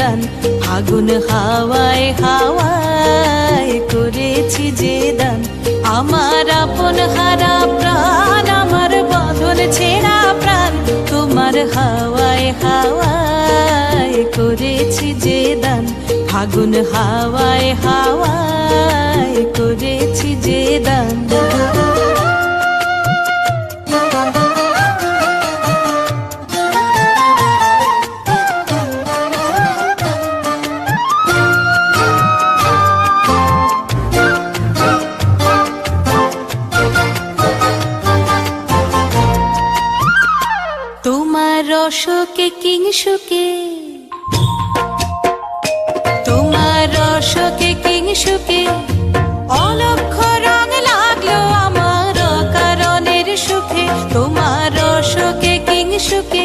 দান, ফাগুন হাওয়ায় হাওয়ায় করেছি যে দান। আমার আপন হারা প্রাণ, আমার বাঁধন ছেঁড়া প্রাণ, তোমার হাওয়ায় হাওয়ায় করেছি যে দান, ফাগুন হাওয়ায় হাওয়ায় করেছি যে দান। তোমার রসকে কিংসুকে, তোমার রসকে কিংসুকে অলক্ষ রং লাগলো আমার অকারণের সুখে। তোমার রসকে কিংসুকে